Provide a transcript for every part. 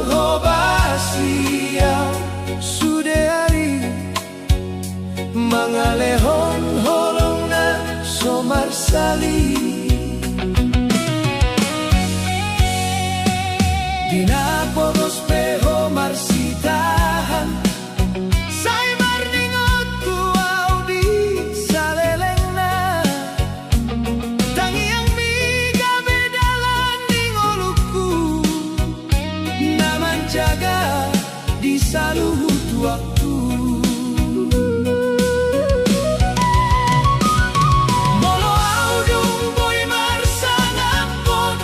hobasiau sudeari mangalehon holongna somarsali dina poros peho marsitahan sai marningot kuau di salelengna tangiang miga bedalan dingoluku naman jaga di saluhut waktu molo audung boy marsangapot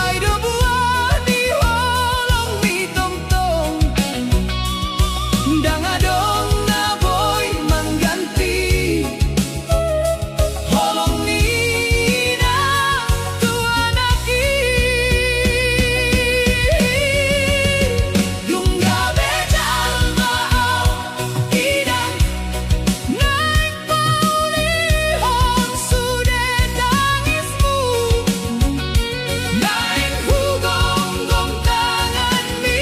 aido buah di holong mi tong-tong dangadong na boy mangganti holong nina tuanaki dungga bedal maau idang naik paulihon sude tangismu naik hugonggong tangan mi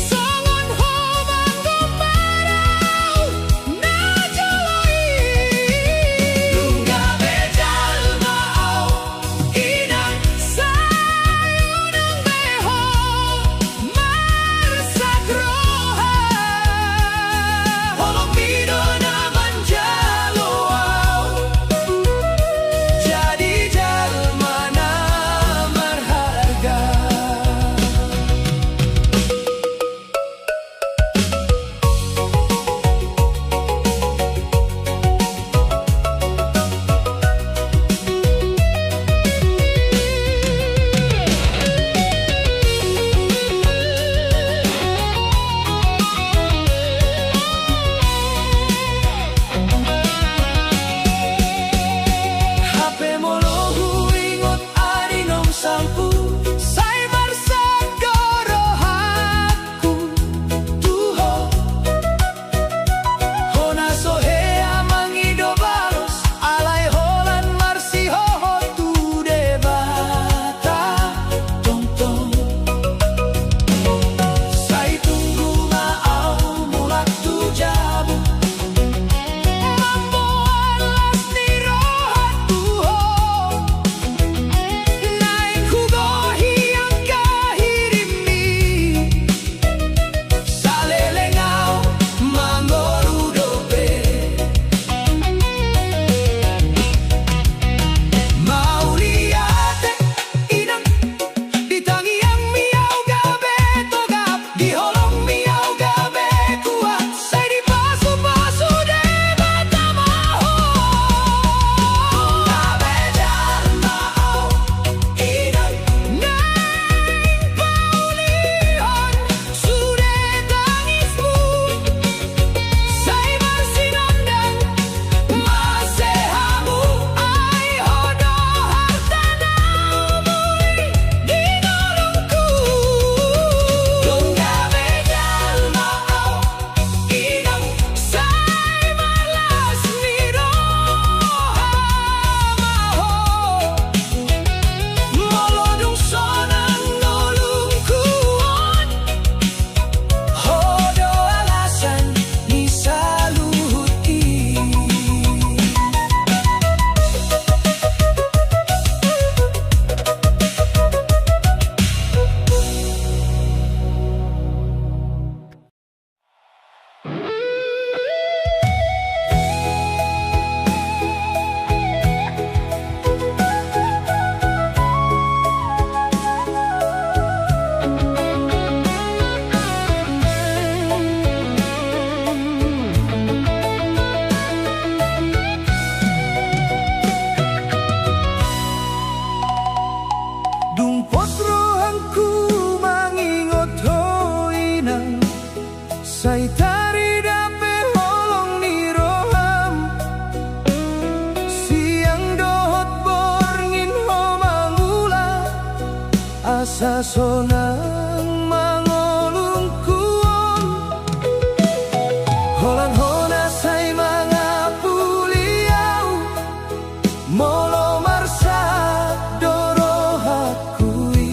songon homanggung parau na joloi dungga bedal maau idang sayunang beho marsakroha holong bidona manjaloau jadi jalmana marharga HP molo huingot arinom sampu sai marsagorohaku tuho hona sohea mangido baros alai holan marsi hoho tu debata tong-tong sai tunggu maau mulak tu jabu mambo alas ni rohat tuho naik hugohi yang kahirimi salelengau mangorudope mauliate inang ditangi yang miau gabe togap di holong miau gabe kuat sai di pasu-pasu debata maho gabe jalmau inang naik paulihon sude tangismu sai marsinondang masehamu ai hodo hartana umuri di nolongku dungga bedal maau inang sai malas niroha maho molodung sonan nolungkuon hodo alasan ni saluhuti dung potrohanku mangingot hoinang sai tari dape holong ni roham siang dohot borngin homangula asa sonang mangolungkuon holan hona sai mangapuliau molo marsa dorohakui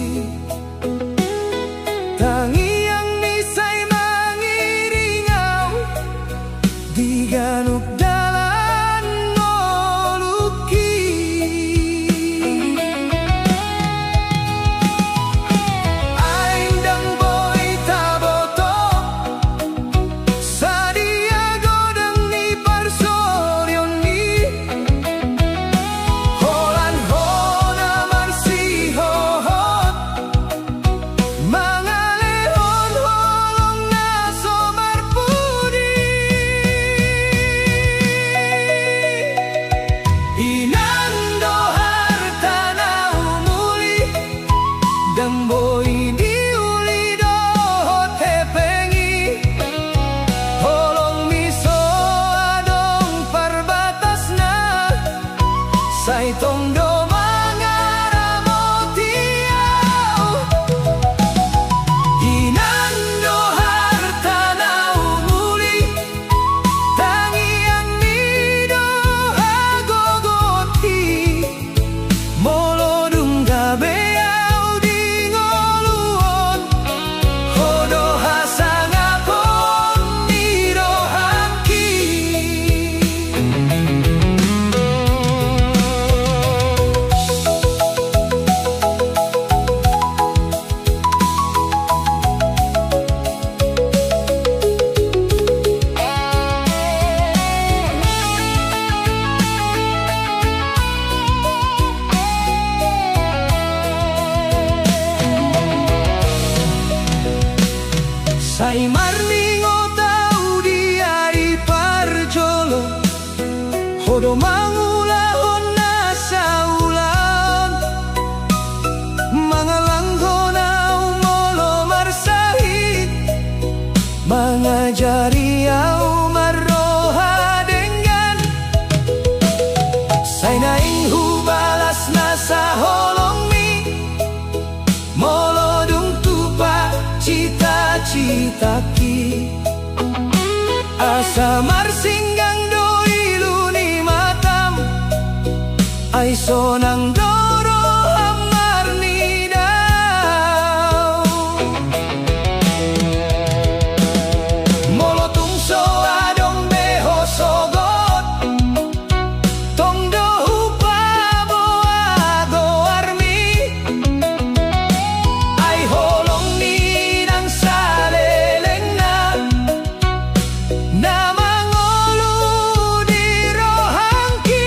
Amboi diuli dohot hepengi holong miso adong perbatasna saitong do mangara motiau inando hartana umuli tangian nido agogoti molodung gabeau di ngoluon hodo hasangapon nido hangki Sai marningo tau diari parjolo hodo mangulahon na saulan mangalanghona umolo marsahit mangajari au marroha dengan sai naing hubalas na sa holong mi molodung tupa cita-citaki asa marsinggang doi luni matam ay sonang doro amar nidau molotung so adong beho sogot tong dohu paboa goarmi ay holong ni nang salelengna na mangolu di rohangki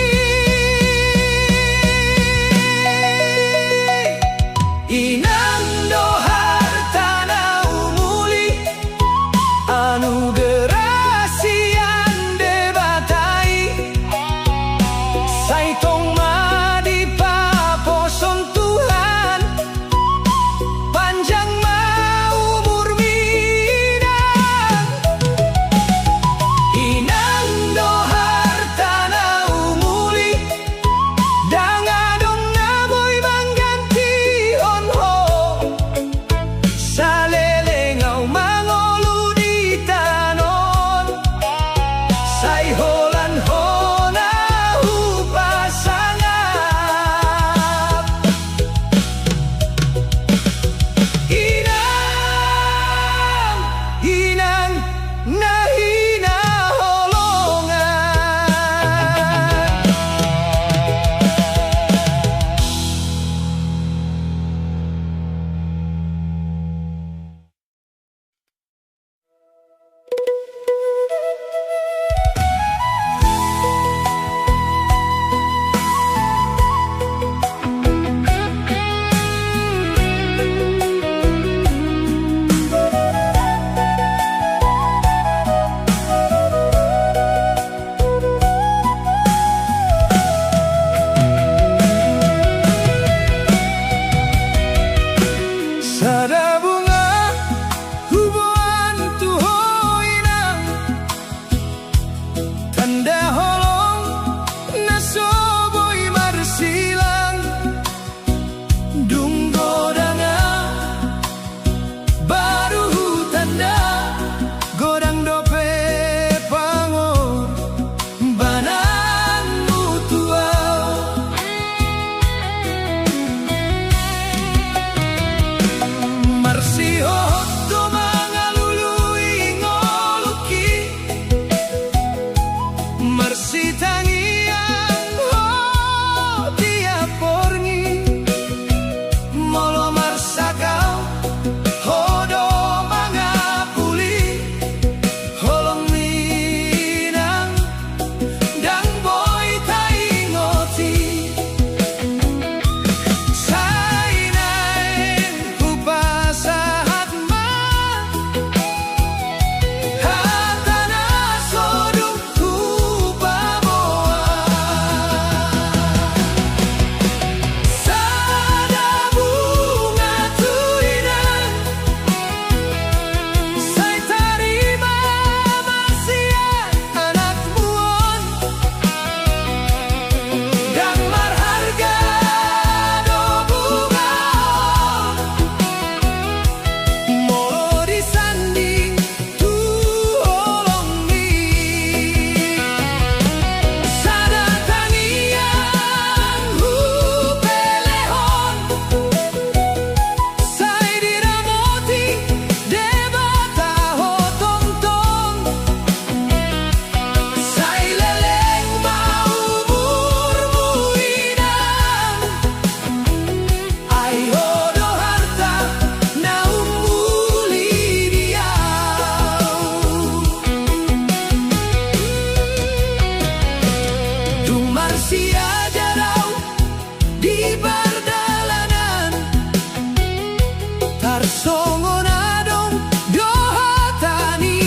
songonadong dohatanina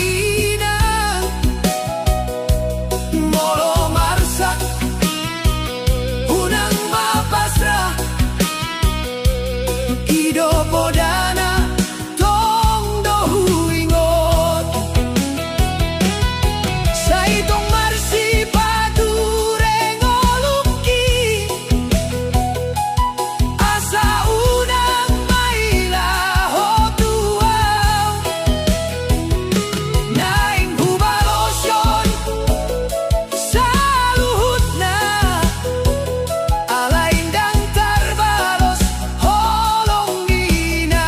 molo marsak unang mapasrah ido podana tong dohu ingot saitong marsi padure ngoluki asa unang maila hotuaw naing hubalosyon saluhutna alaindang tarbalos holongina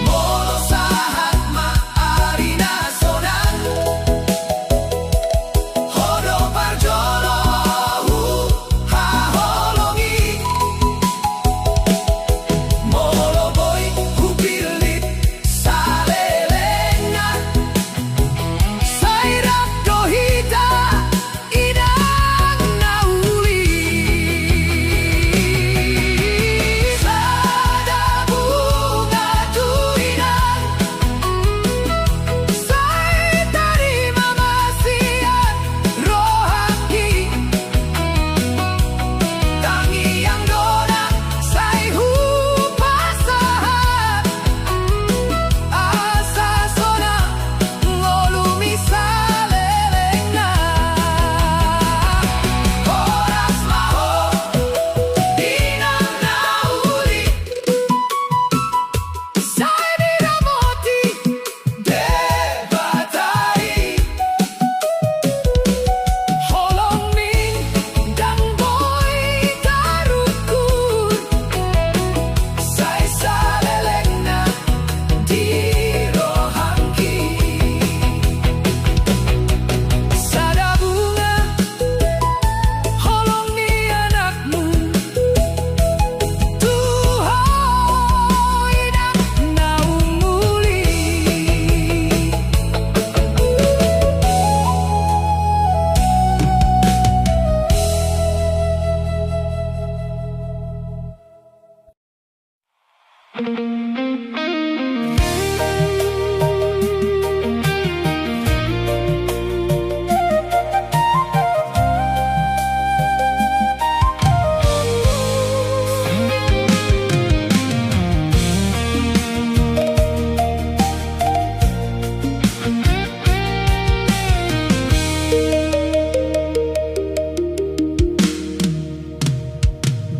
molo sahat maarina sonan hodo parjolo haholongi molo boy hupilit salelenga sairap dohita idang nauli sada bunga tuinan sai tarima masian rohaki tangi yang donang sai hupasahat asa sona ngolumi salelengna horas maho dinang nauli sai diramoti debatai holong ning dang boy tarukur sai salelengna di rohangki sada bunga holong ni anakmu tuhoy naumuli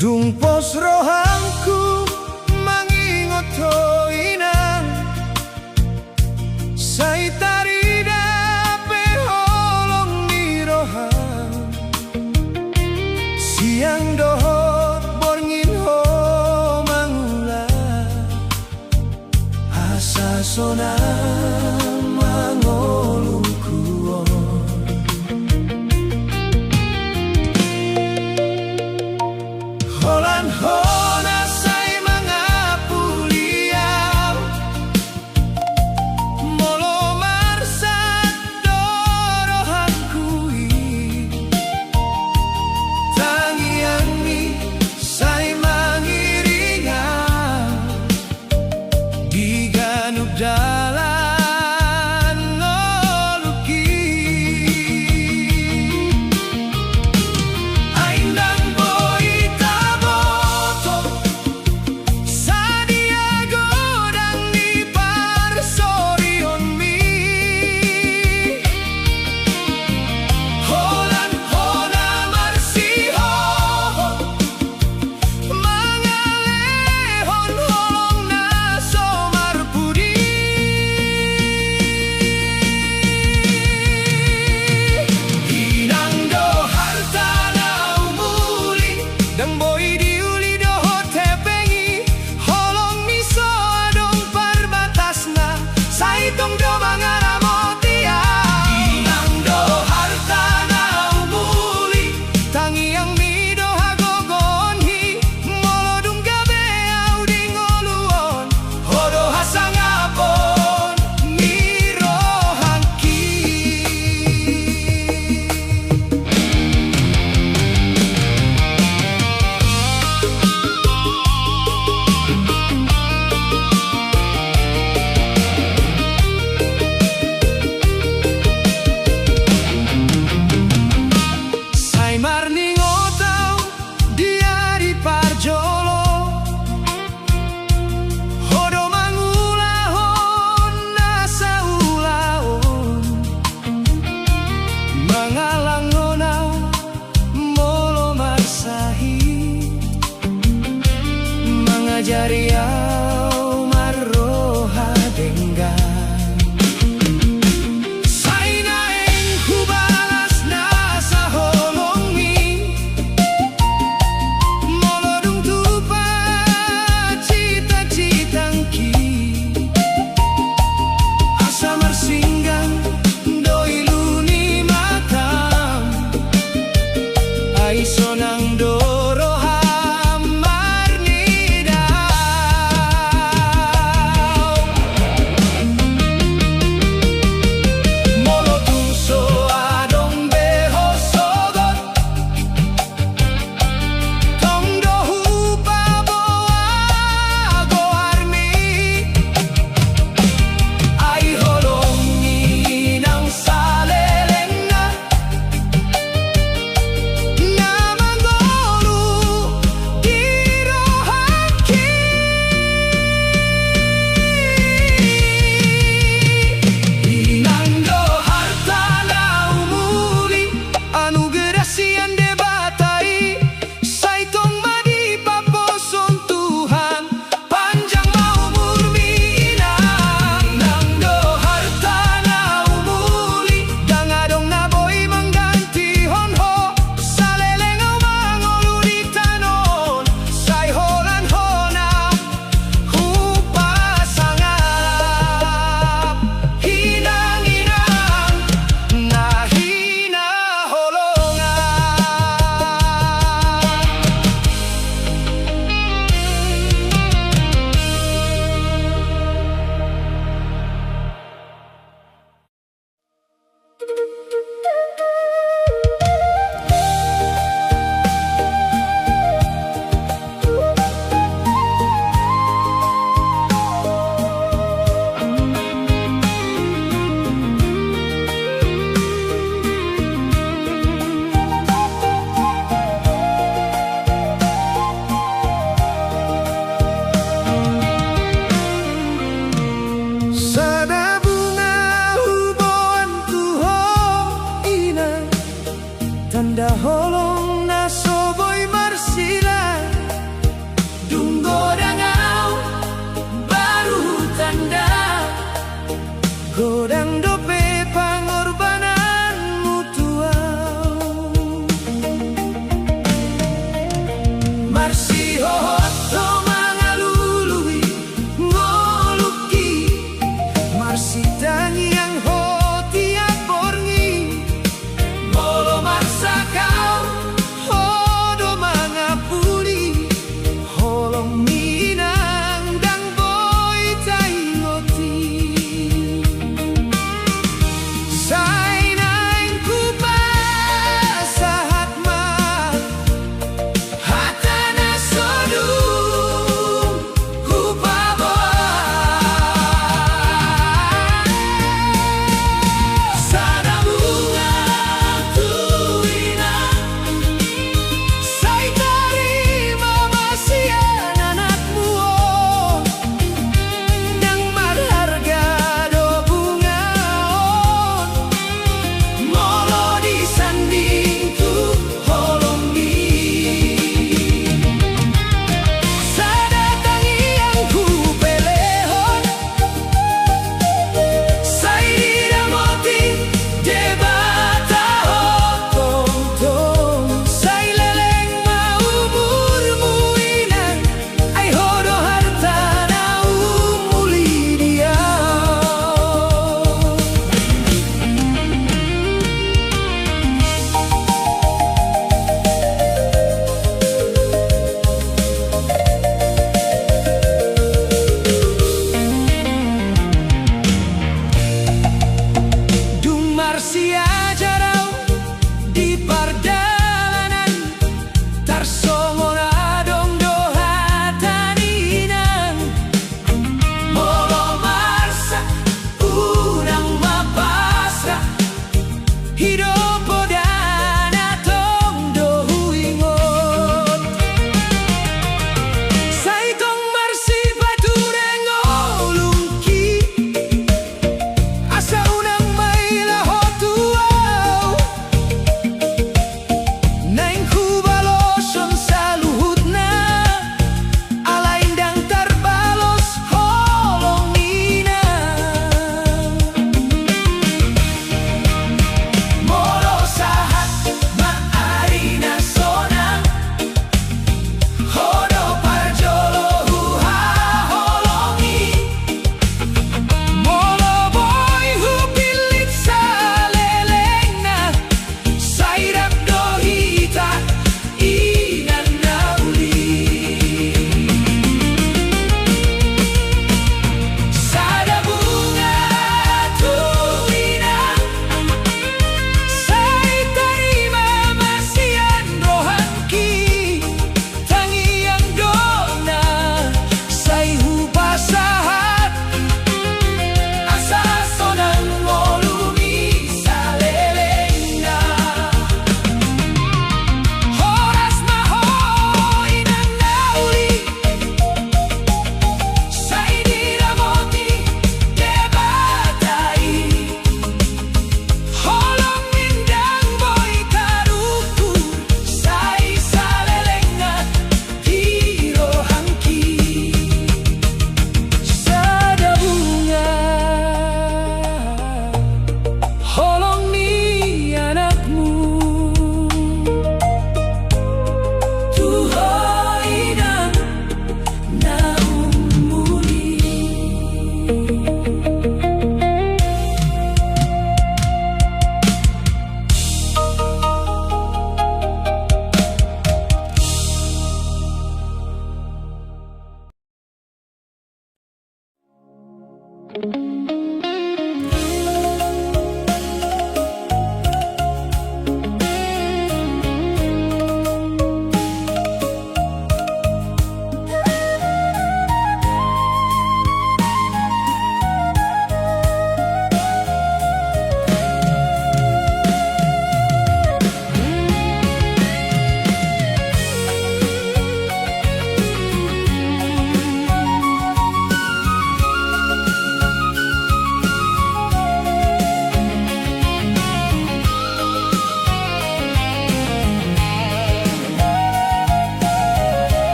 Dung pos rohangku mangingot Jariau maroha denggan Saina eng hubalas nasa holongi Molodung tupa cita-citangki Asa marsinggang doi luni matam Aiso nang doro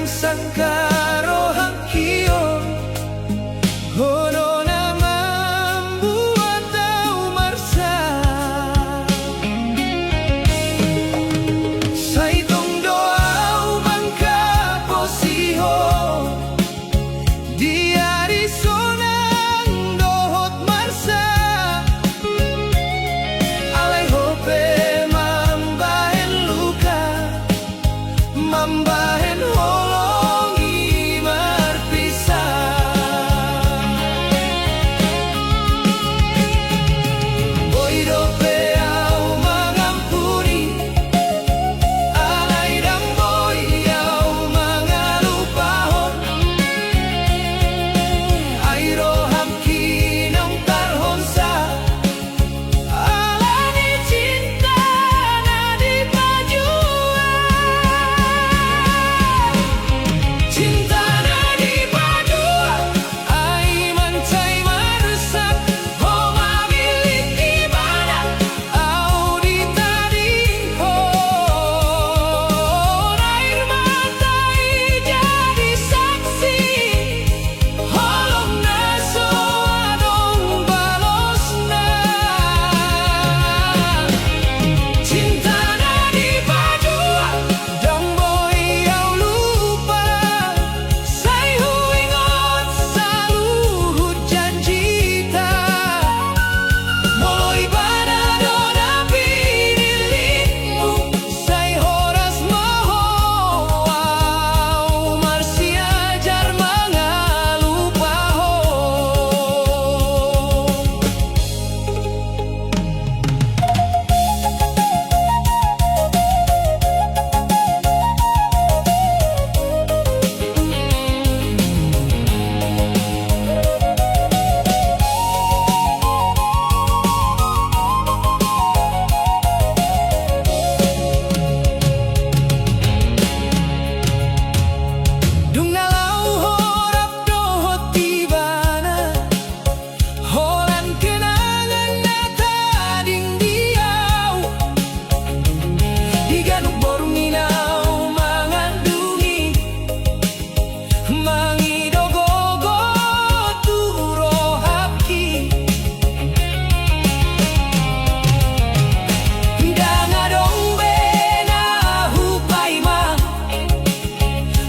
Sangkarohang kiyo Hono na membuat tau marsa Saitong doa bangka posiho Dia di sonang dohot marsa Alay hope mambahen luka Mambahen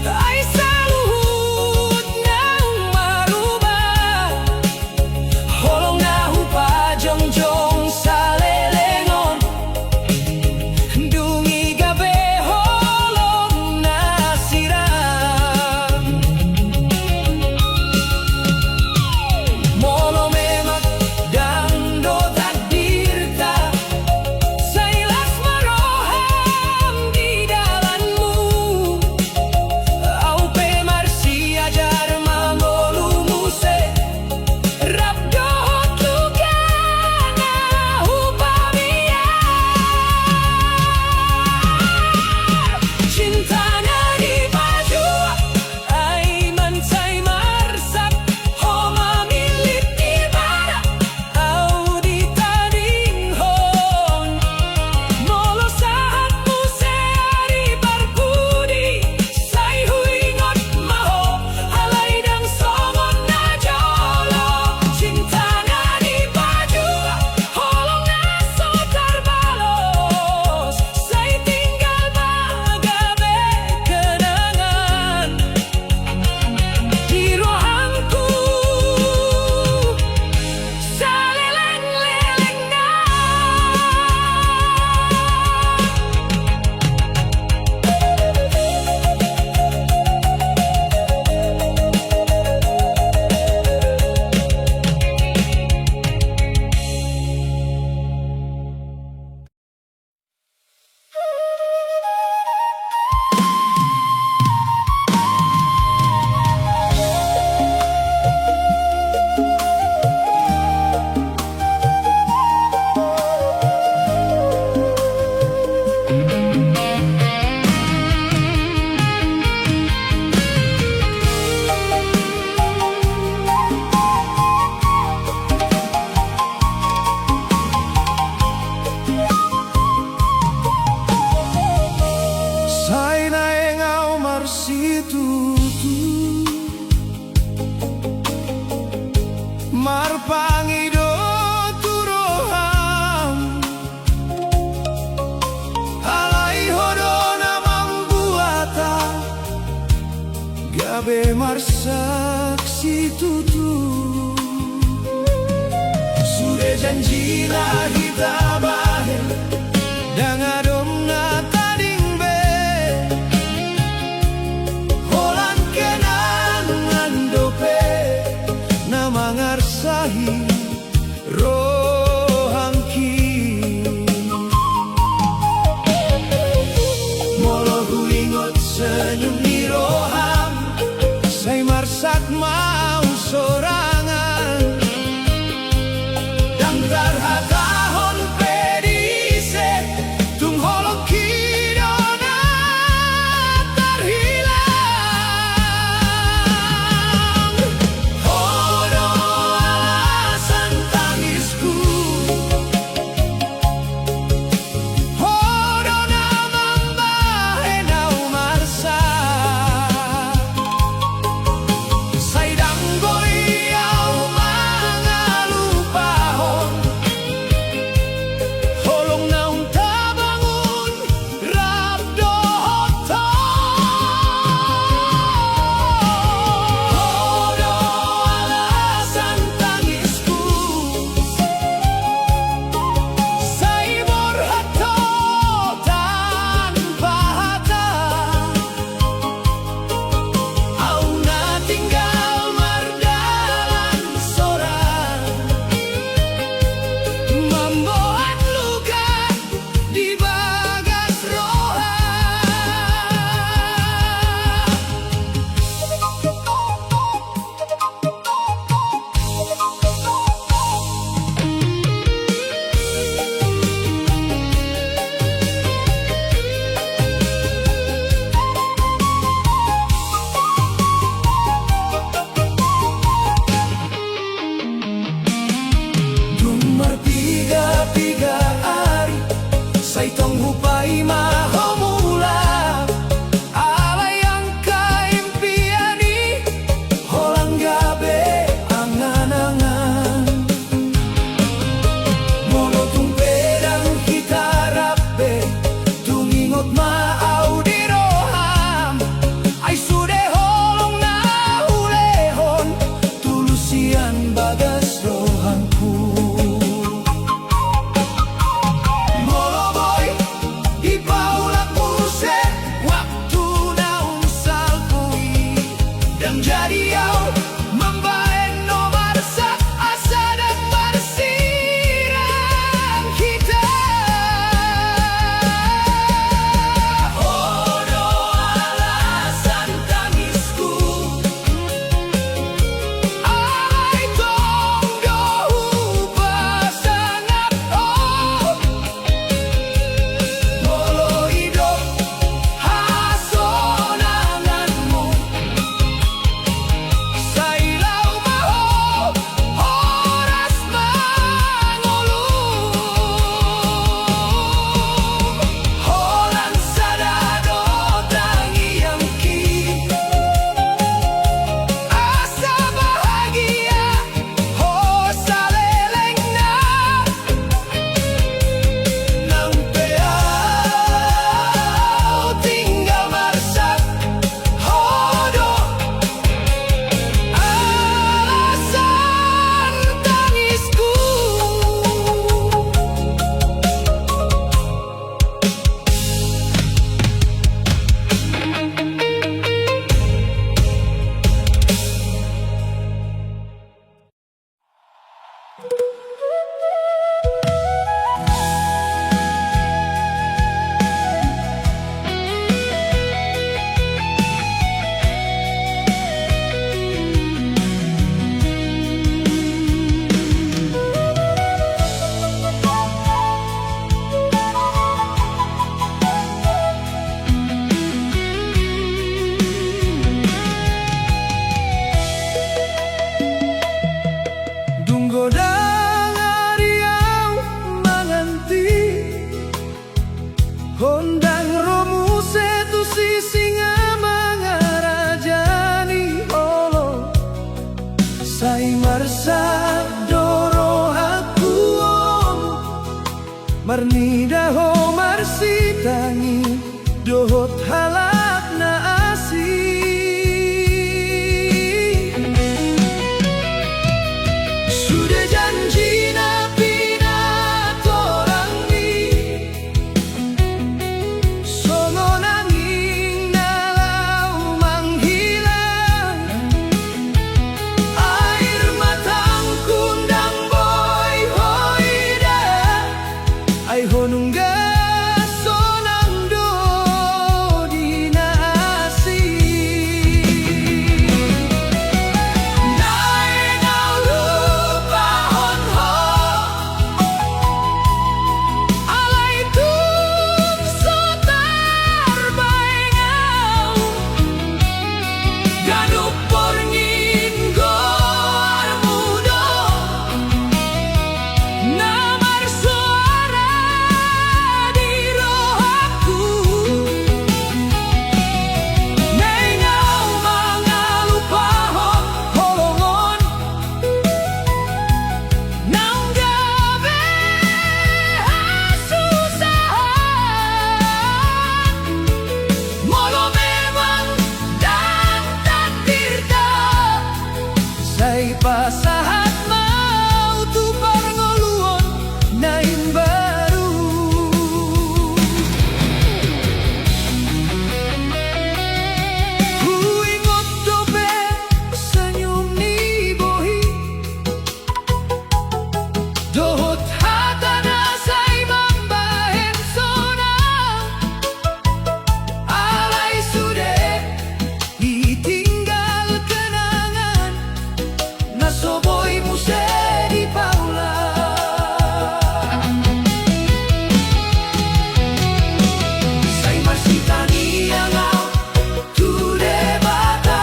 Ai saluhu tutu marpangido turoham alai hodona mambuata gabe marsaksi tutu sudah janjilah kita bahel dangadom na tading be holan kenan ngandope na mangarsahi rohangki molo huingot senyum di roham say marsak mau sorangan dang tarhatahon pedise tung holok kidona terhilang hodo alasan tangisku hodo namambahe nau marsa say danggoy au mangalupahon holong naung tabangun rabdo hoto hodo alasan tangisku say borhato tanpa hata au na tinggal mardalan sorang membuat luka di bagas roha Dumar piga ari say tong hupai mahomula alay ang kaimpiani holang gabe angan-angan mono tung pedang hitarape tungingot maaw di roham ay sude holong na hulehon tulusian bagas rohangku Moloboy di paulak muse waktu naung salpui dan jadi au membaen no marsa asa dan bersirang kita hodo alasan tangisku alai tong dohu pasangat molo hidup hasonanganmu Marnidaho marsitangi dohot halak na asi. Sudah janji na pinatorangi songo nanging nalau manghilang. Air matang kundang boy hoida ay honungga sonang do dinasi. Nay ngau lupa honho alay tum sotar baingau ganup porngin gor mudo namar suara di rohaku. Nay ngau mangalupa holongon nang gabe hasusahan molo memang dan takdirda say pasahat mau tu parngoluon nain baru. Huingot dobe senyum ni bohi dohot hatana say mambahen sonang alay sude ditinggal kenangan nasoboy muse di paula. Say marsitani angau tude bata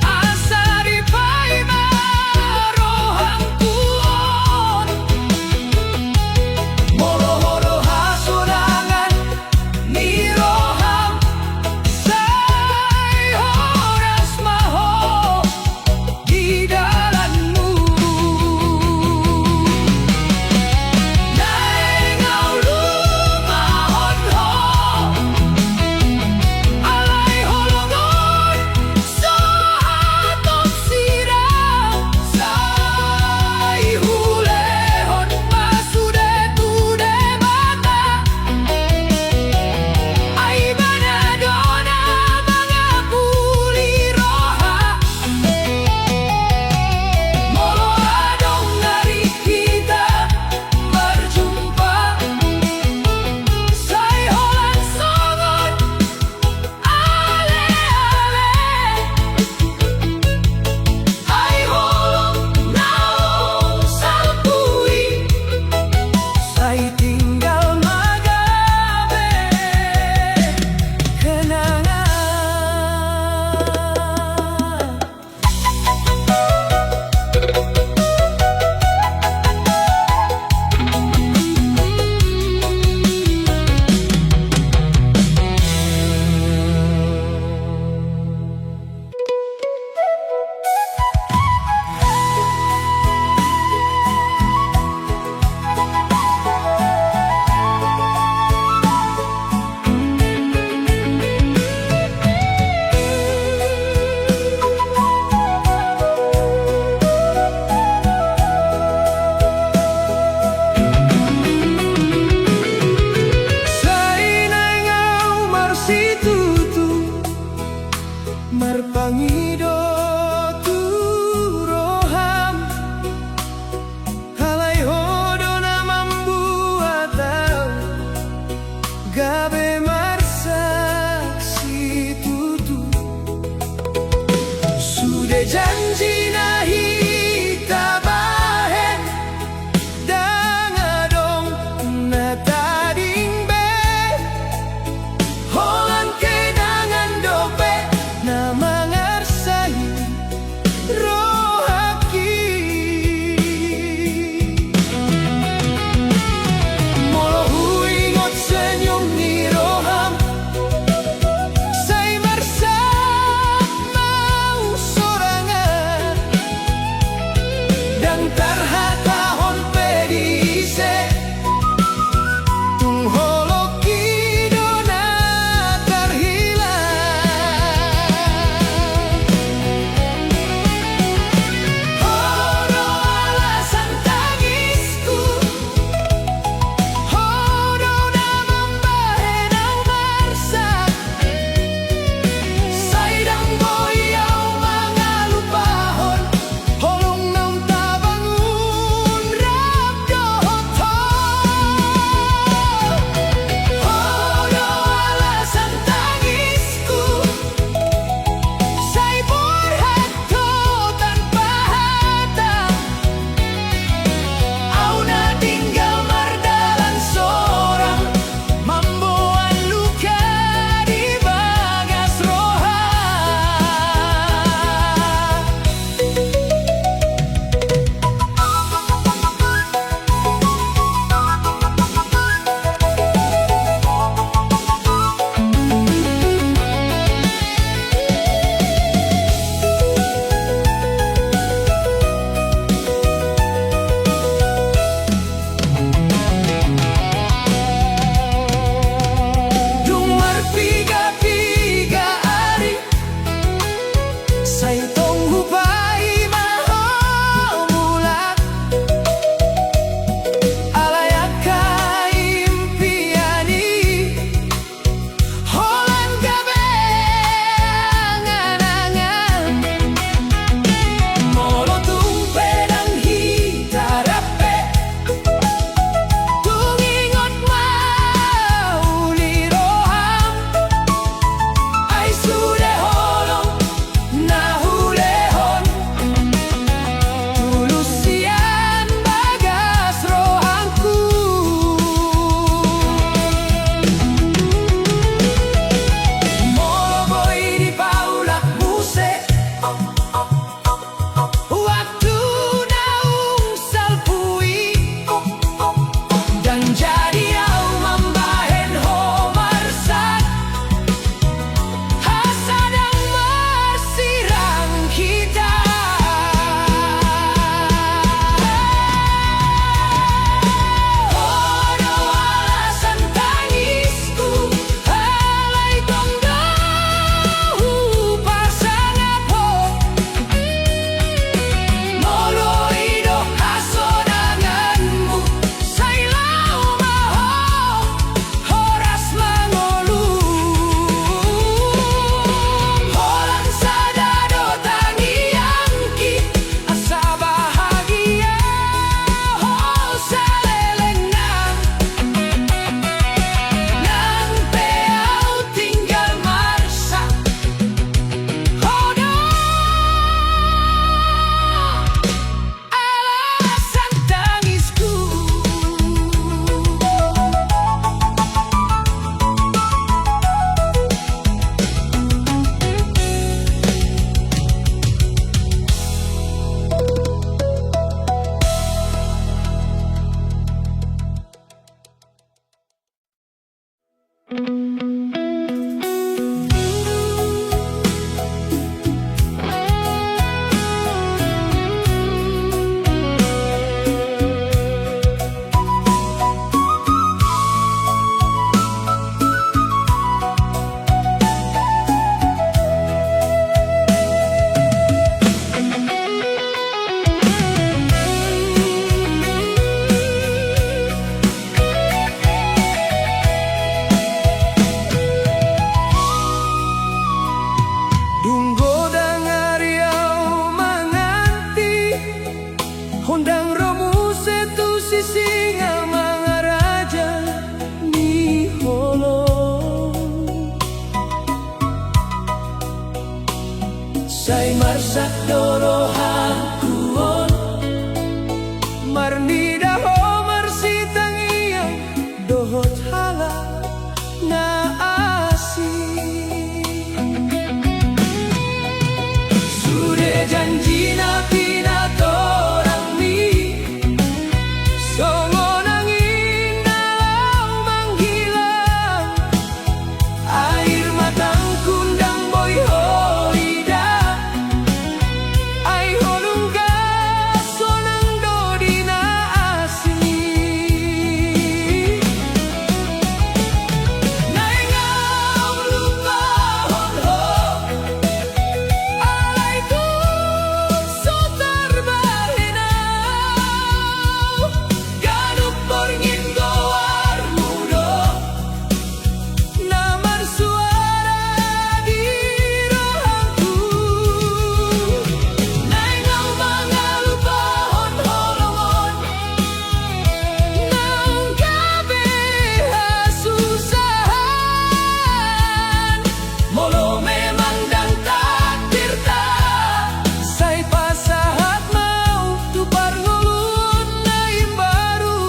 asa di paima rohang tuon molo-horo hasorangan ni roham say horas maho di dalanmu. Nay ngau lumahon ho alay holongon so hatop sirang say hulehon masude tude bata ay manadona mga puli roha molo adong hari kita berjumpa say holan songon ale-ale ay holong naong salpui say tinggal magabe kenangan. Say nay ngau marsitutu marpangido tu roham halay hodo na mambuatau gabe marsaksi tutu sudah janji na hita bahen dangadong na tading be holan kenangan dope na mangarsay Say marsak dorohan kuon Marnida ho marsitang iyang dohot hala na asi Sudah janji na pinatorang mi Songo nangin dalau manghilang Air matang kundang boy holida Ay holungga sonang dodi na asli Naingaw lupa honho Alay ko so tarbahenaw Ganop porngin goar mudo Namar suara di rohangku Naingaw mga lupahon holongon Nang gabi hasusahan Molo memang dang takdir ta Say pasahat mau tupar ngulun na imbaru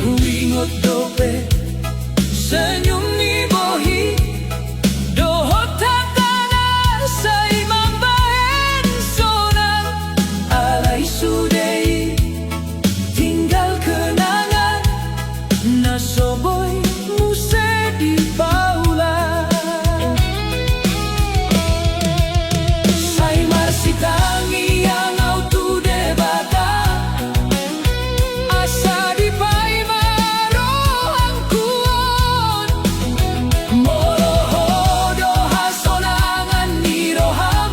Humingot dope Senyum ni bohi Dohot tatana Say mambahen sonang Alay sudei Tinggal kenangan Nasoboy muse di paula Say marsitangi yang autu debata Asa di pai marohang kuon Molo hodo hasonangan ni roham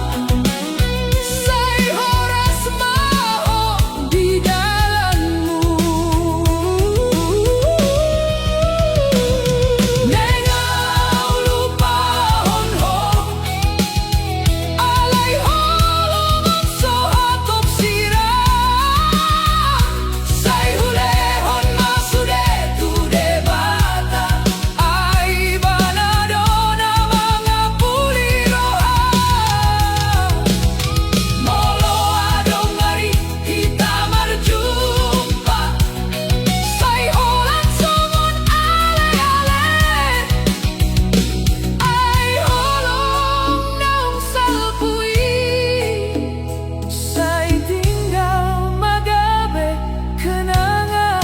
Say horas maho di dalanmu Nengaw lupa honho Alay holongan so atop sirah Say hulehon masude tu debata Ay banado na mga pulirohan Molo adong ngari kita marjumpa Say holan songon alay-alay Ay holong naung salpui Say tinggal magabe kenangan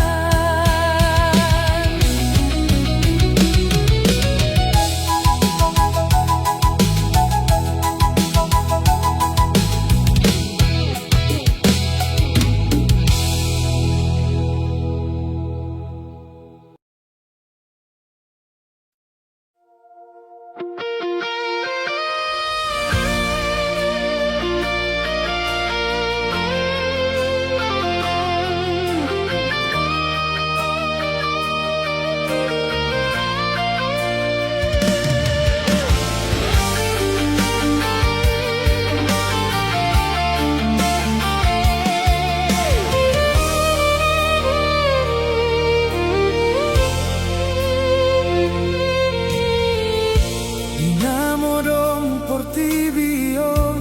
Inamorong por ti vion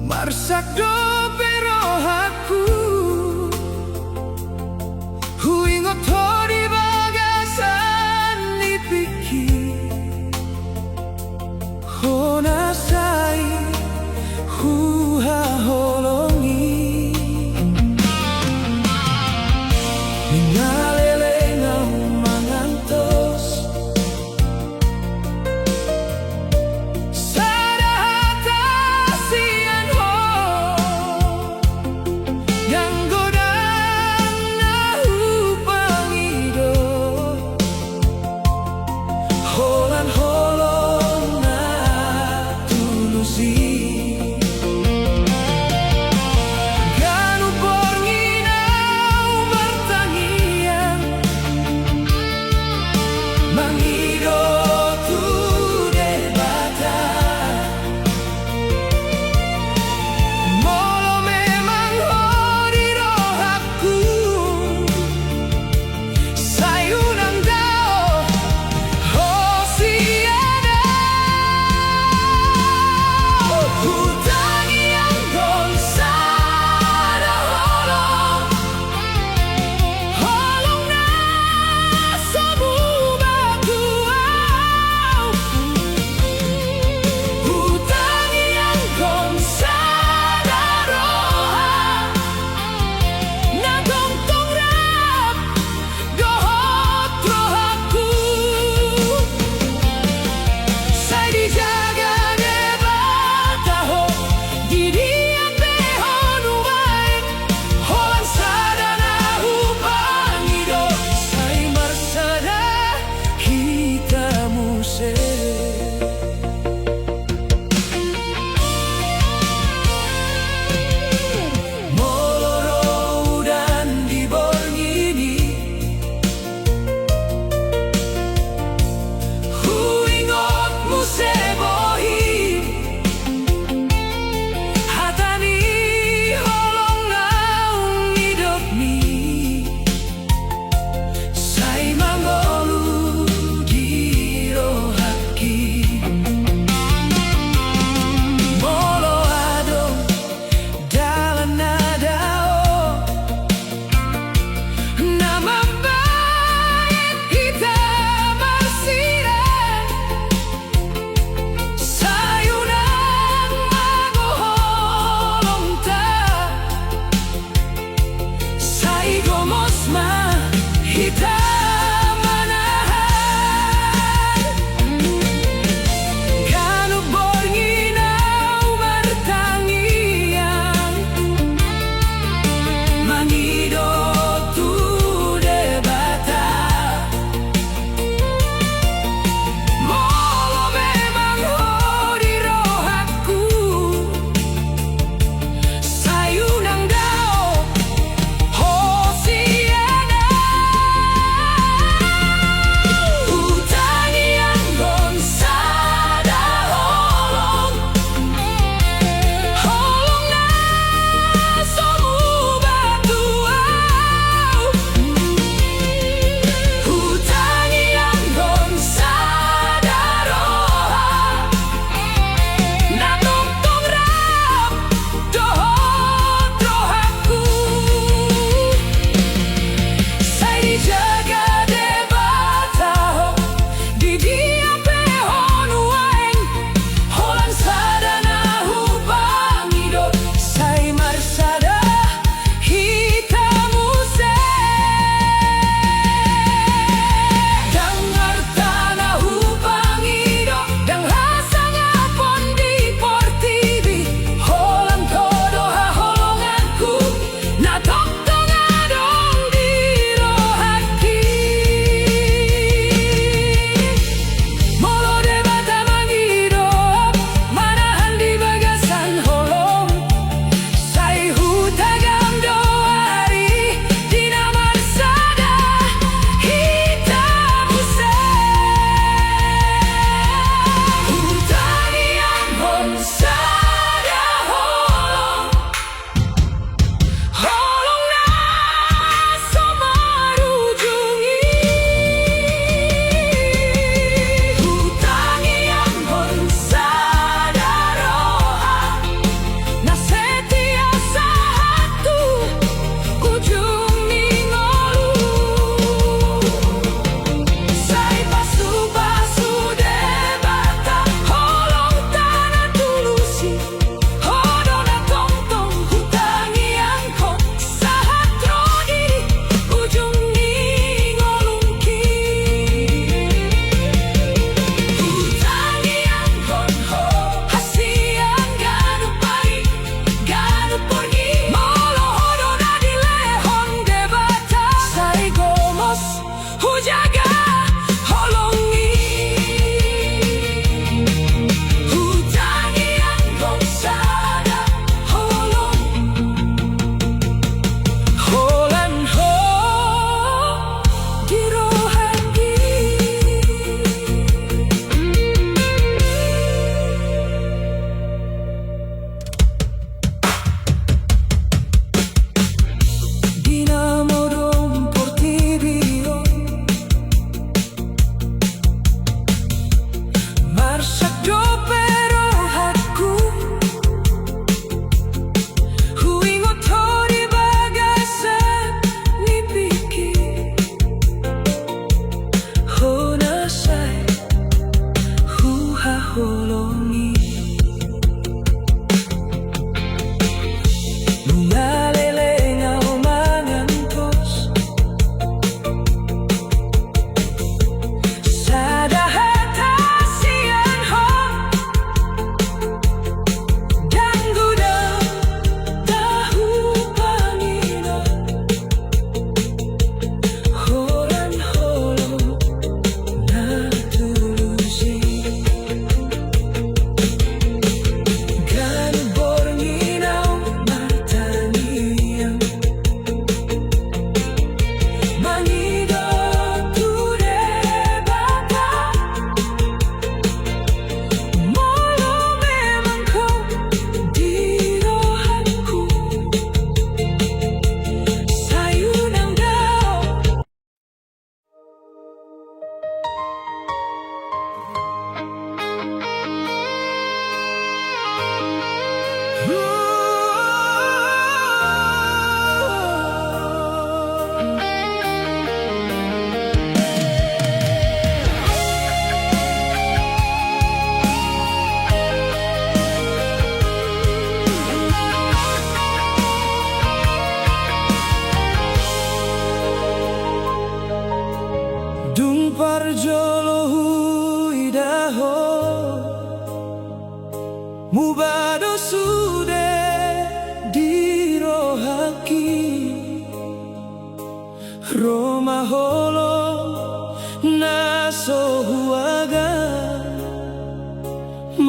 Marsak do pero aku Huingot hori bagasan ni piki Hona say huha holongi Ningalelengam mangantos Sadahata sian ho Yang godang nahu pangido Holan holong na tulusi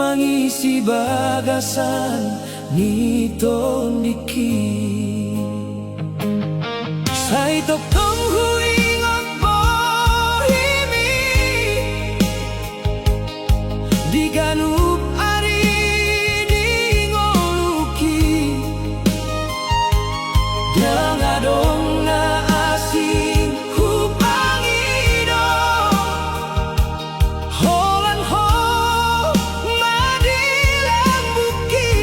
mangisi bagasan nito niki Saito tong huing at bohimi Di ganup ari di ngoluki Dangadong na asing hupangido Holan ho madilang buki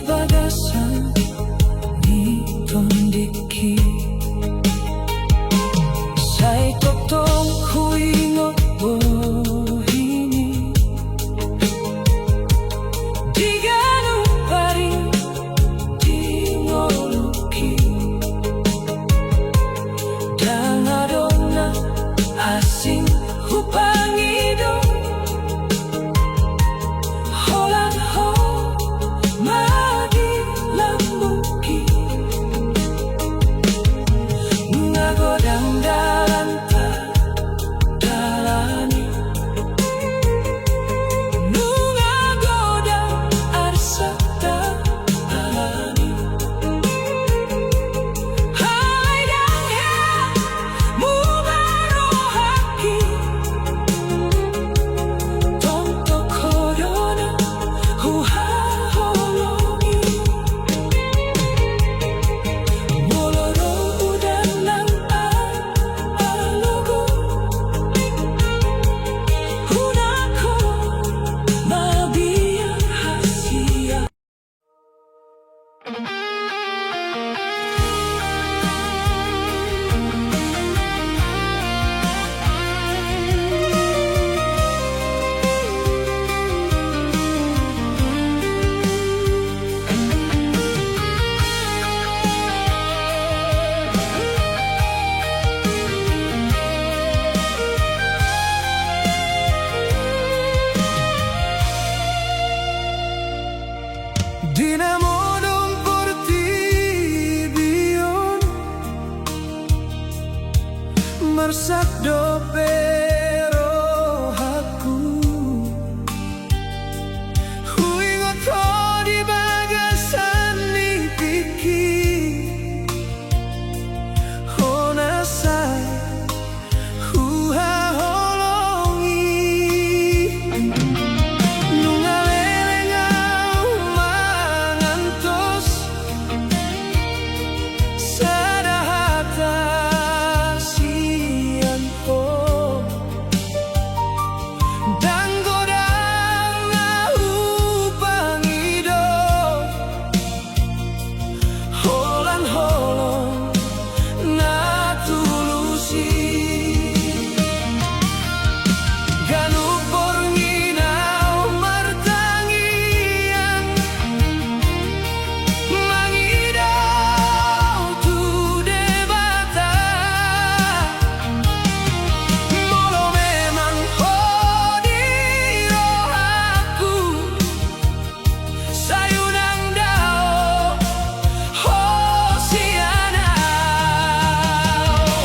bagasan ni tondiki Say totong huingot bohini Di ganun pa rin di ngoluki Dangadong na asing hupangido Holan ho madilambuki Ngagodang dalan ta dalani Nungagodang arsa dalani Halay danghe mubarohaki Tonto korona huhaholongi Moloro udan ng alogo Hunako mabiyahasiya Dinamodong por ti biyon Marsakdo pero aku Huingot ko di bagasan ni piki Honasay huhaholongi Nungalengaw mangantos Sa dahatasian ko Danggodang upangido Holan holong natulusi Ganupor nginaw martangian Mangidaw tu debata Molo memang hodiro aku Sayunang dao hosianaw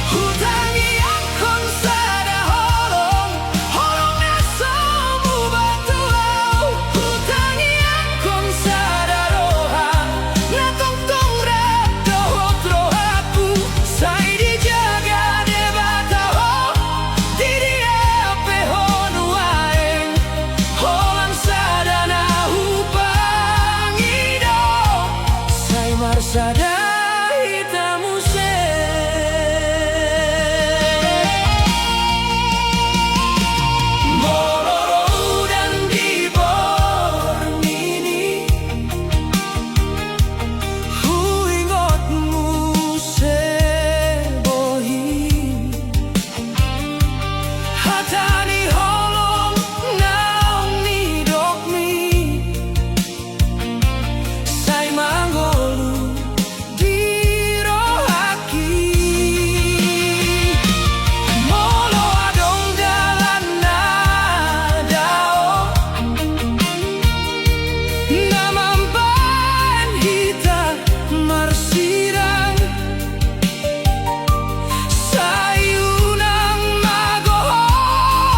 Hutangi akong sada holong Holong na sumubatuaw Hutangi akong sada roha Na tongtong rado otro aku Say dijaga debata ho Didi ape honuaeng Holang sada na hupangido Say marsada hitamuse Moloro dan di bornini Huingotmu sebohi Hatani holong naong nidokmi Say mangolu dirohaki Molo adong dalan na dao Namampan hita marsirang Sayunang magohol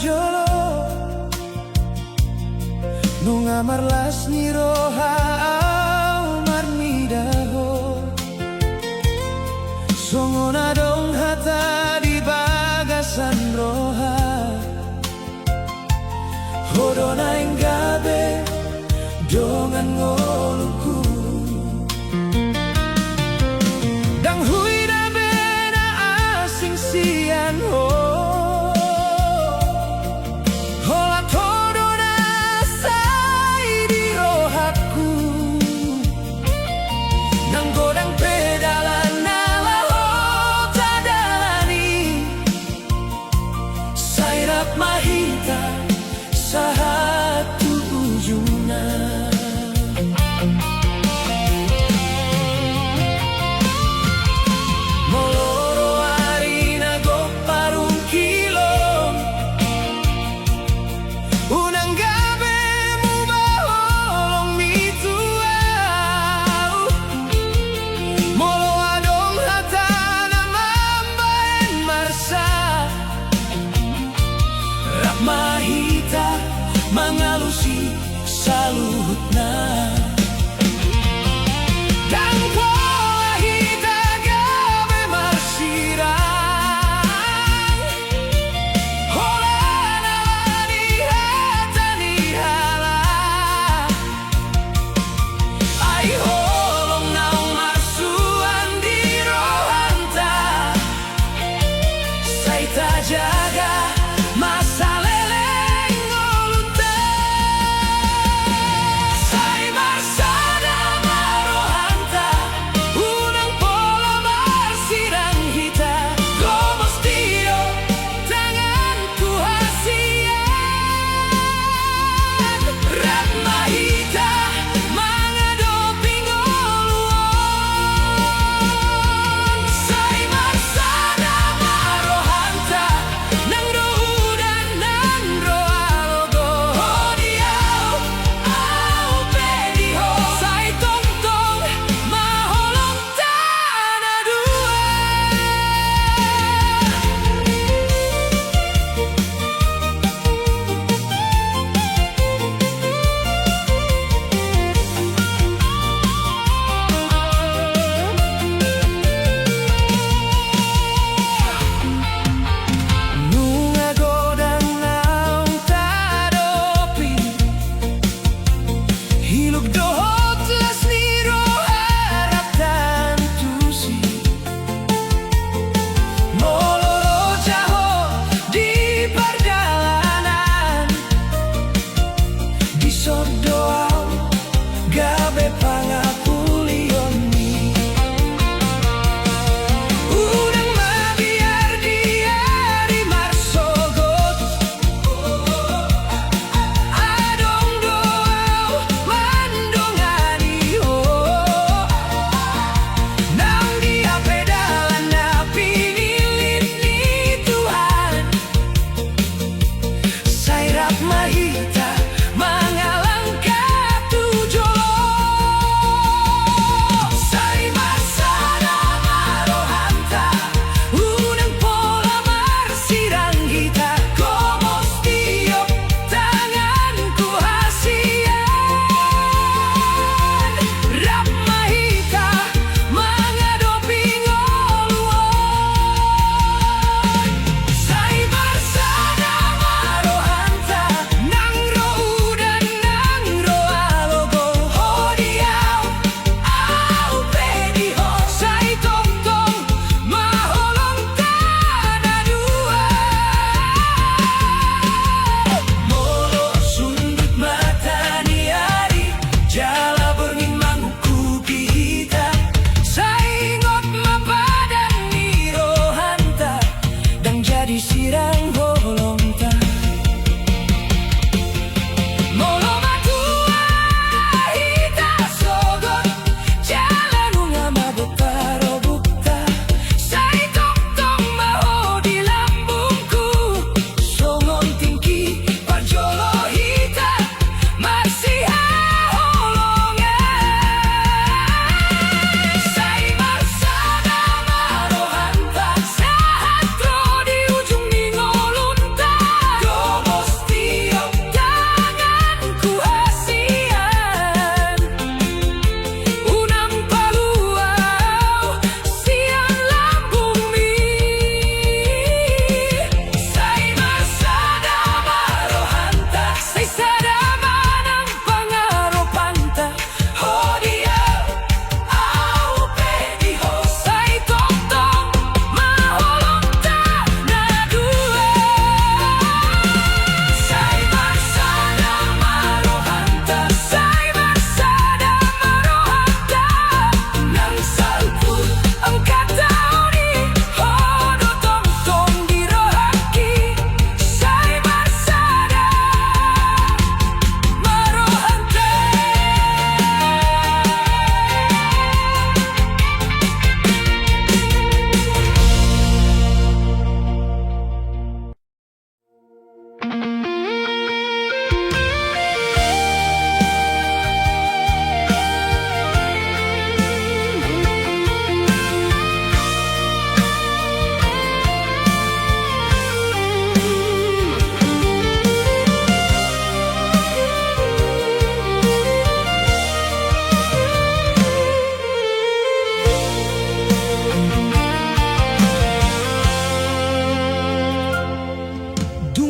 jolo nu ngamarlas ni roha marmidaho songona dong hata di bagasan roha hodona enggabe dongan ngoluku dang hui da bena asing sian ho hola todo na sai di rohaku nang godang pedalan nala ho tadalani sairap mahita satu ujungna moloro arina go parung kilom unang gabe mu baholong mituau molo adong hatana mambaen marsa rap mahita mangalusi saluhutna dan pola hita gabe marsirang hola nalani hata ni hala ai holong naung marsuan di rohanta saita jaga masa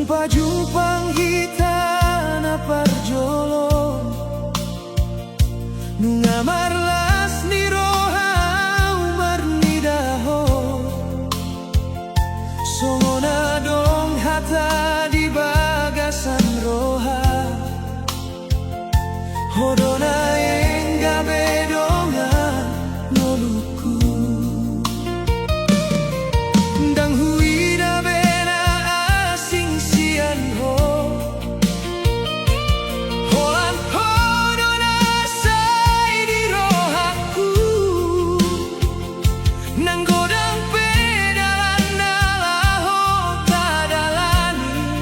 Jumpa-jumpang hitana parjolo Nungamarlas ni roha umar ni daho Songona dong hata di bagasan roha Hodona engga bedonga noluku Dang huida bena asing sian ho Holan hodona say di rohaku Nang godang pedalan nalaho kadalani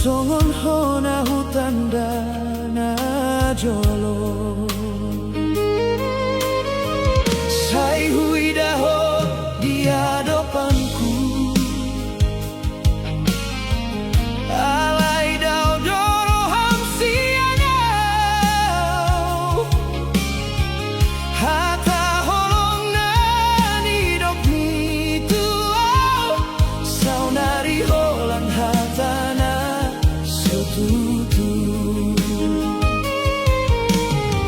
songon hona hutanda na jolo sai hui daho di hadapanku alai dao doro ham sianau hata holong nani dok mi tuau saunari holang hatana setutu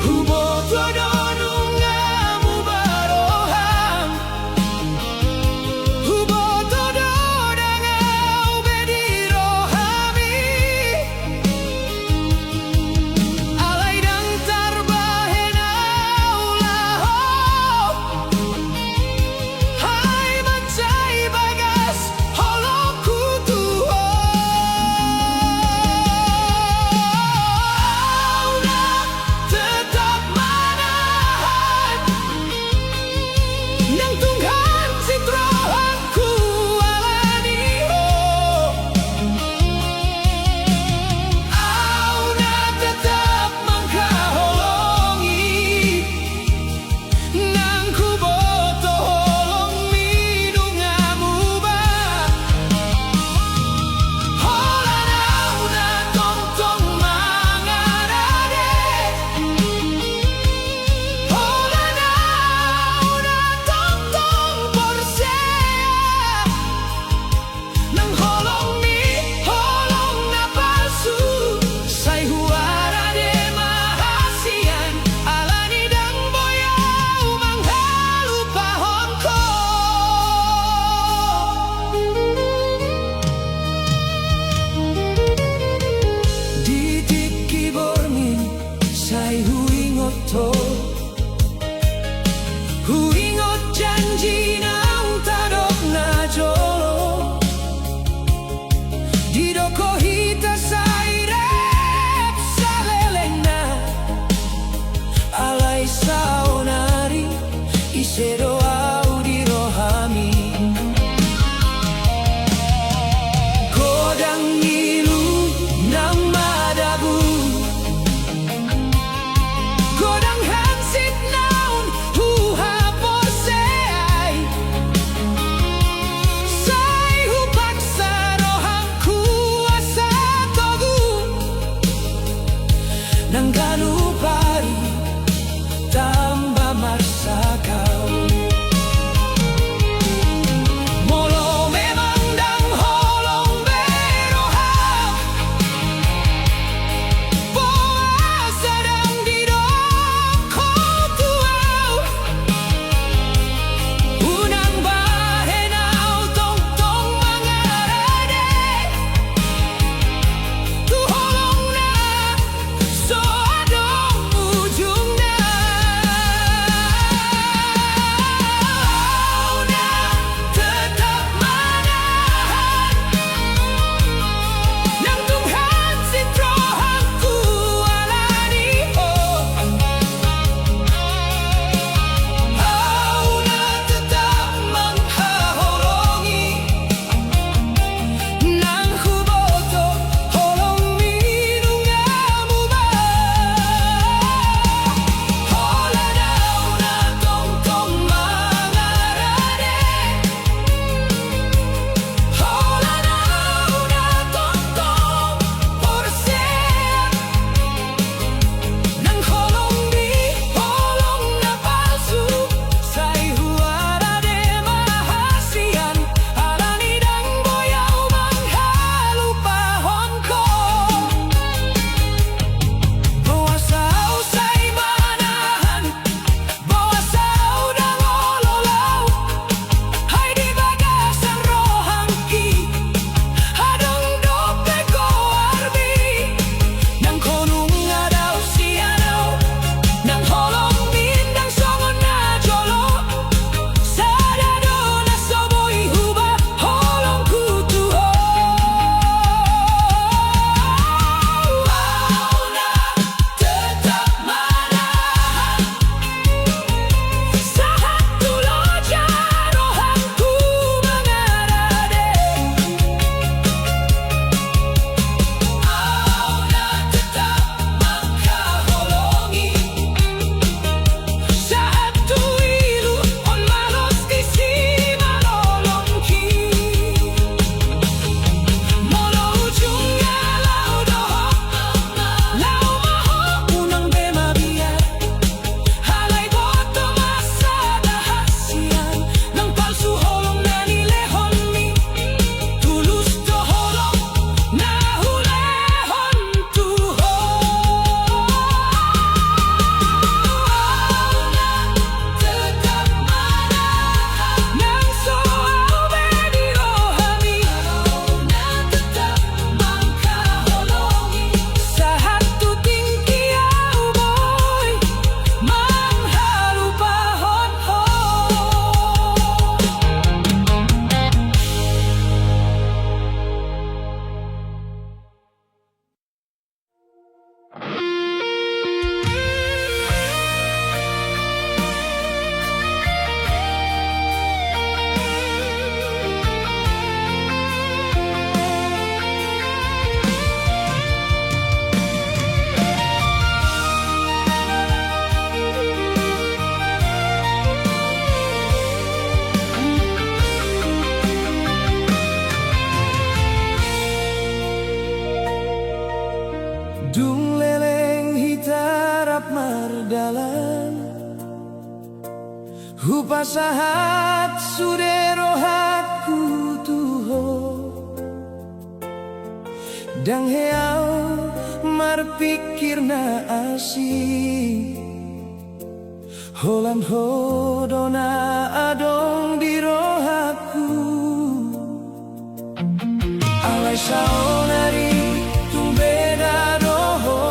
huboto donungamu baroham huboto dodangau bedirohami alai dang tarbahenau laho hai mancai bagas holoku tuho auna tetap manahan nang tunghan sitrohanku alani ho auna tetap mangkaholongi nang kuboto holong minungamu ba holan auna tongtong mangarade holan auna tongtong porsea nang holong mi holong na palsu sai huara de mahasian alani dang boyau manghalu pahonko di tiki bormin sai huingot to huingot janji nang tadok na jolo di doko hita sai rep salelena alai saonari isero audi rohami kodang ilu nang madabu kodang hans dalan Hupasahat sudero hakku tuho Dang heau marpikirna asi Holan hodona adong di rohaku Alay saonari tumbeda doho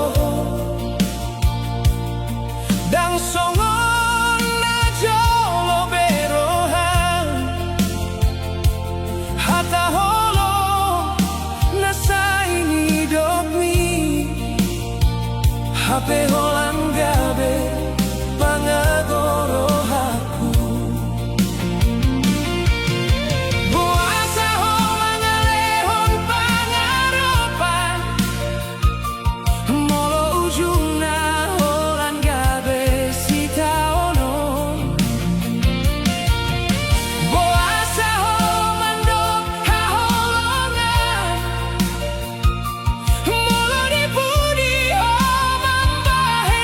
Dang songon na jolo berohan Hata holo na saini dogmi Hape holan gabe pangagoro haku Buasa ho mangalehon pangaropan Molo ujungna holan gabe sitaono Buasa ho mandok haholongan Molo dipudi ho mambahe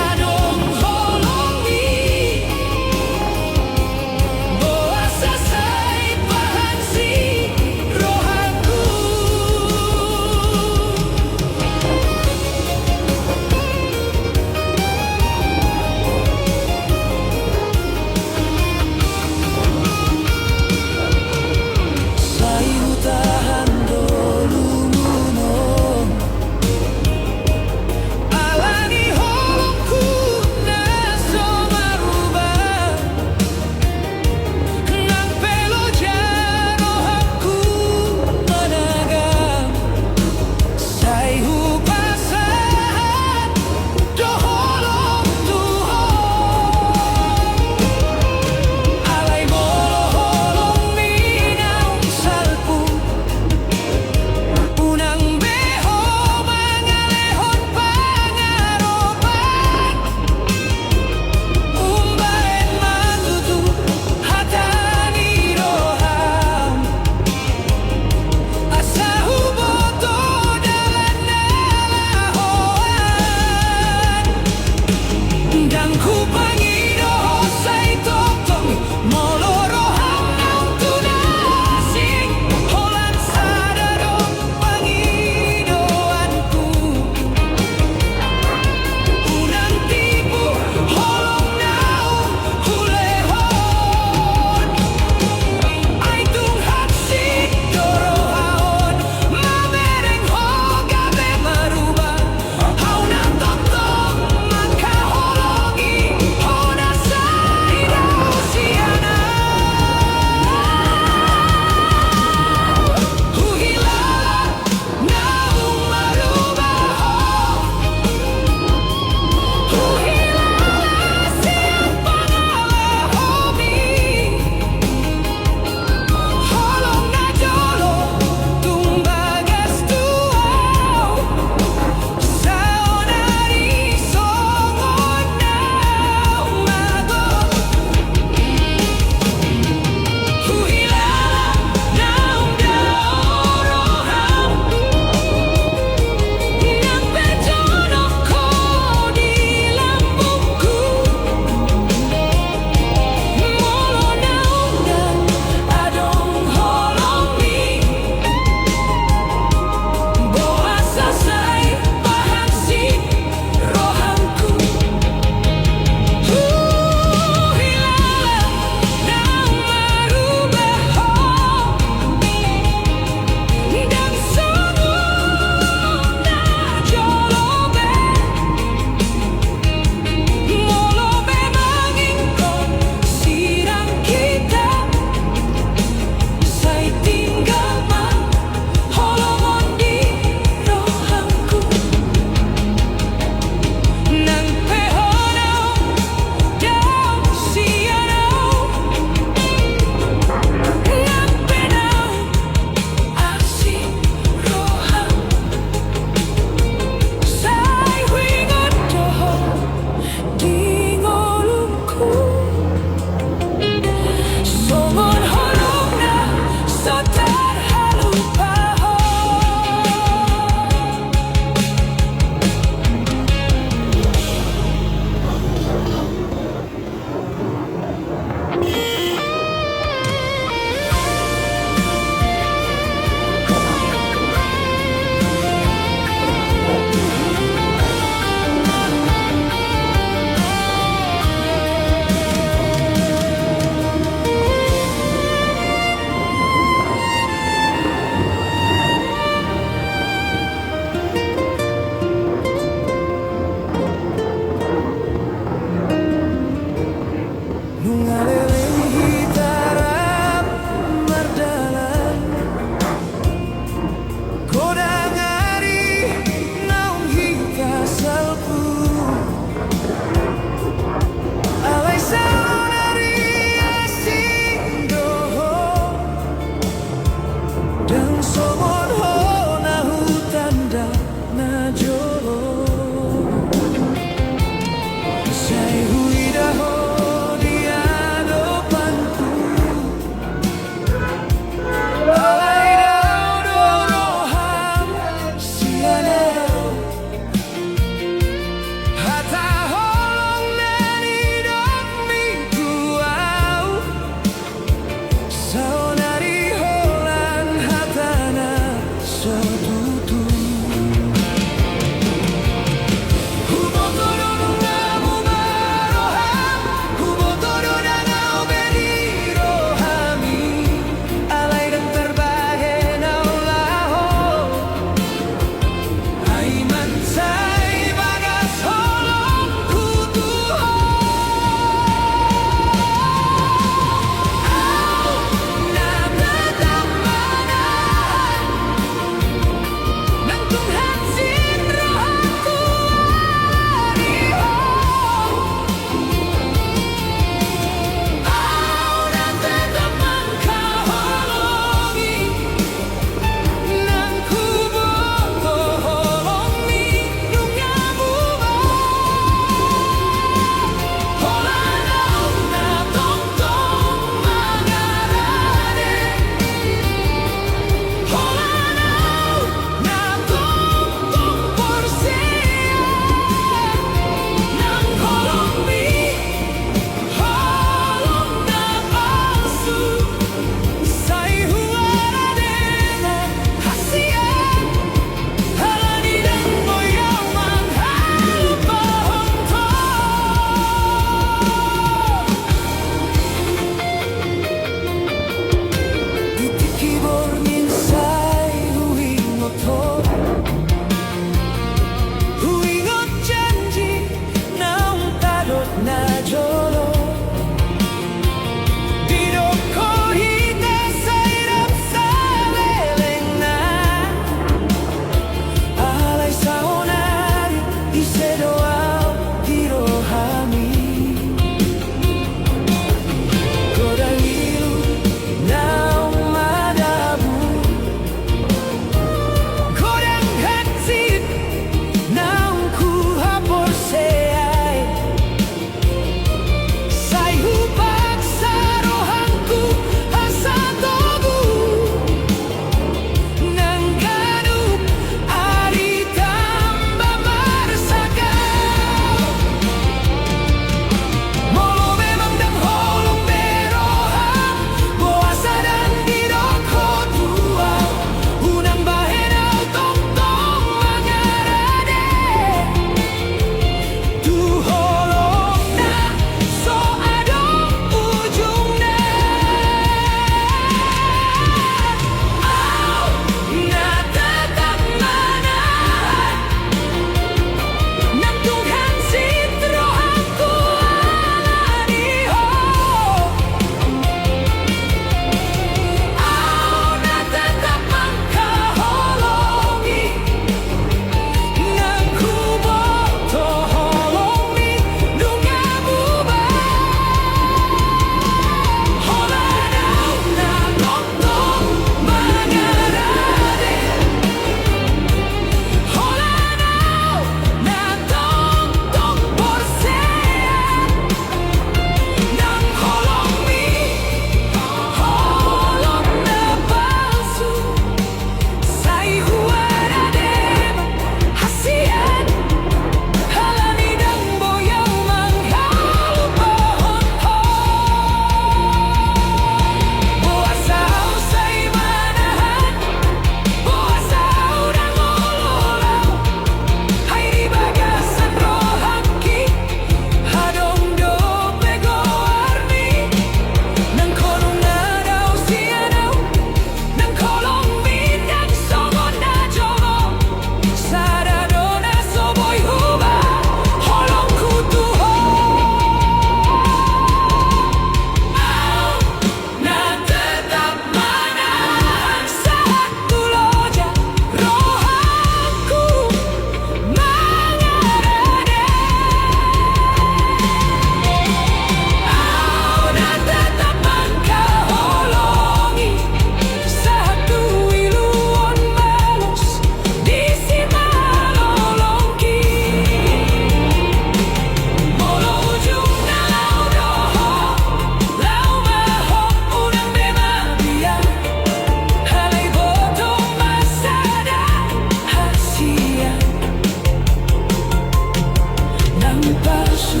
su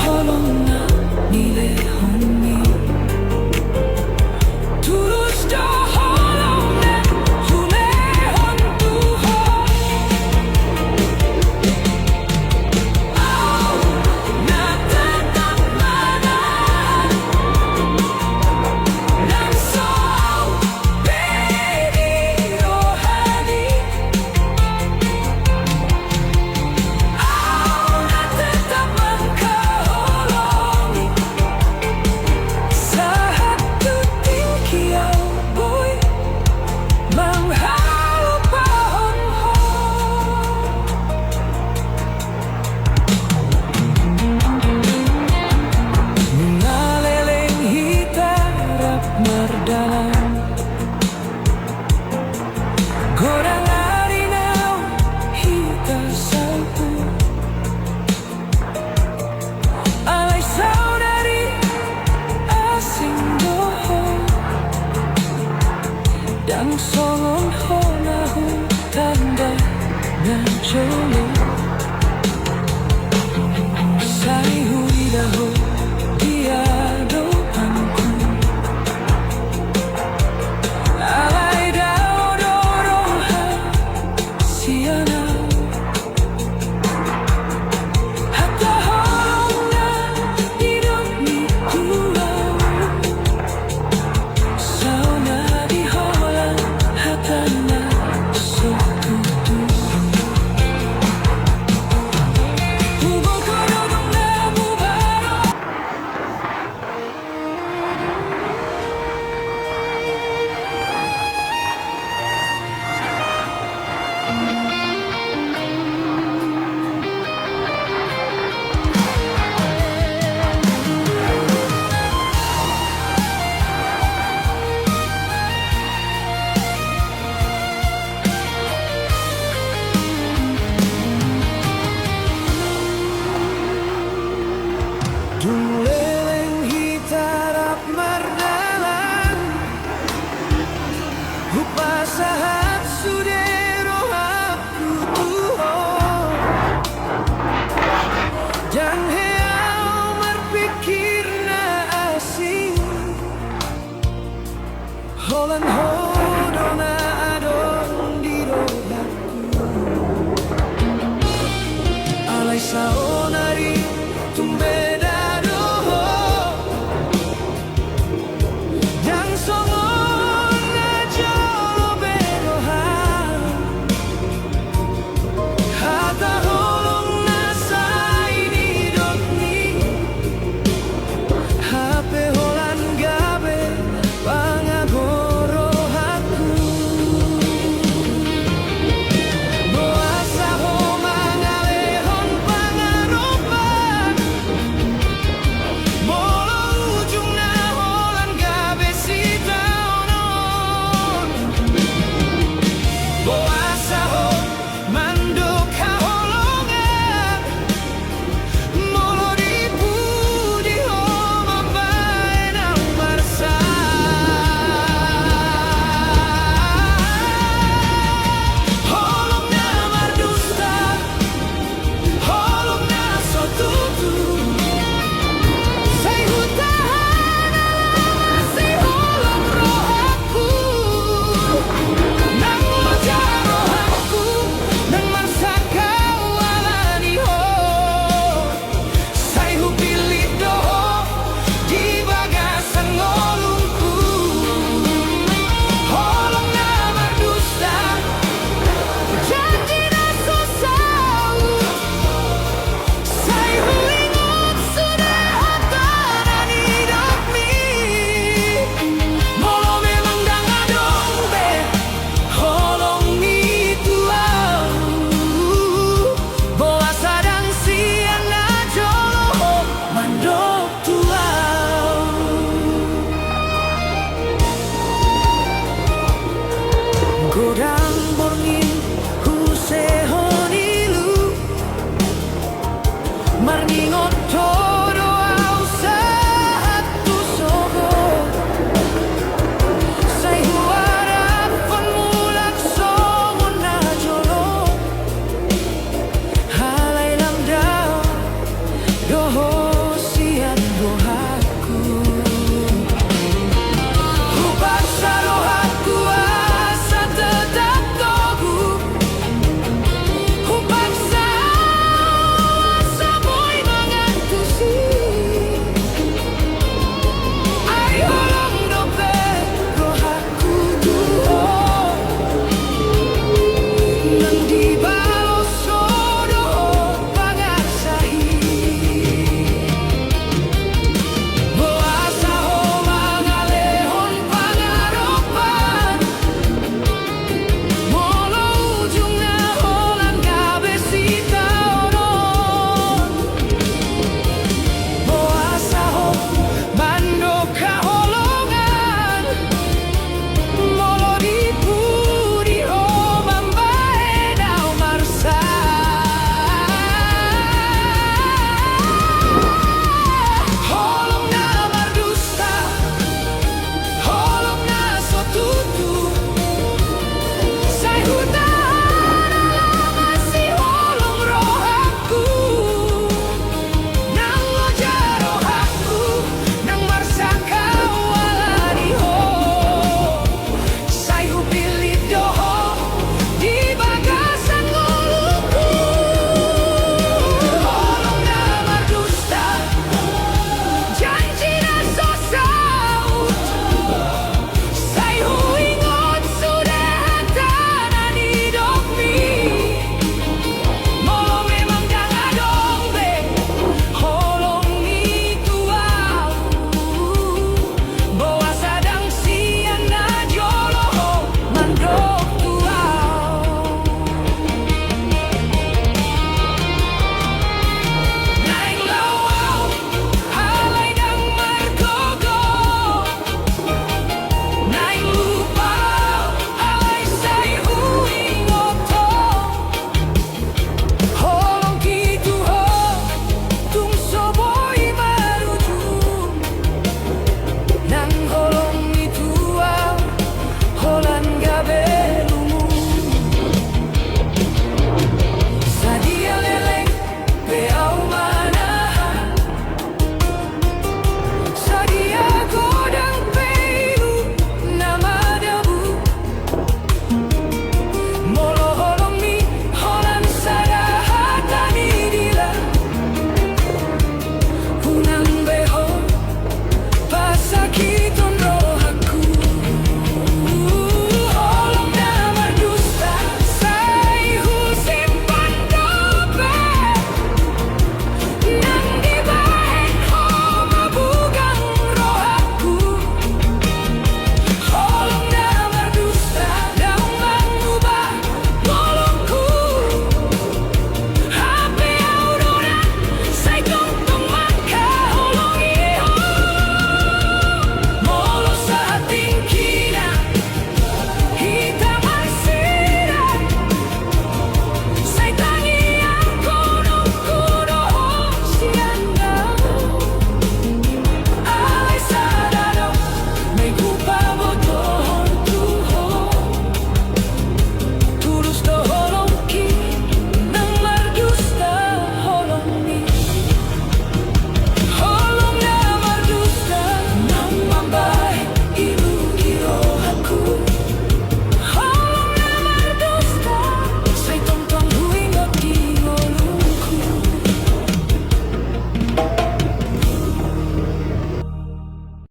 holong na nile honi tulus do holong na hule hon tu ho au na tetap mana dan so baby rohani au na tetap mengkaholongi satu tingkiau boy menghalau pohon ho mengaleleng hitarap merdalam gorang arinau hita salpu alai saudari asing doho dan songon ho nahu tanda ngajolo sai hui daho tiado angku alai dao doroha siana hatta holongna hidup ni tulau sauna di holang hatana sokutu hubung kodong namu baru Dungleleng hitarap merdalan Hupasahat sudero aku tuho Dan heau merpikir na asing Holan hodona adon di rodaku Alai saonari tumbeda do rahasia dan doa.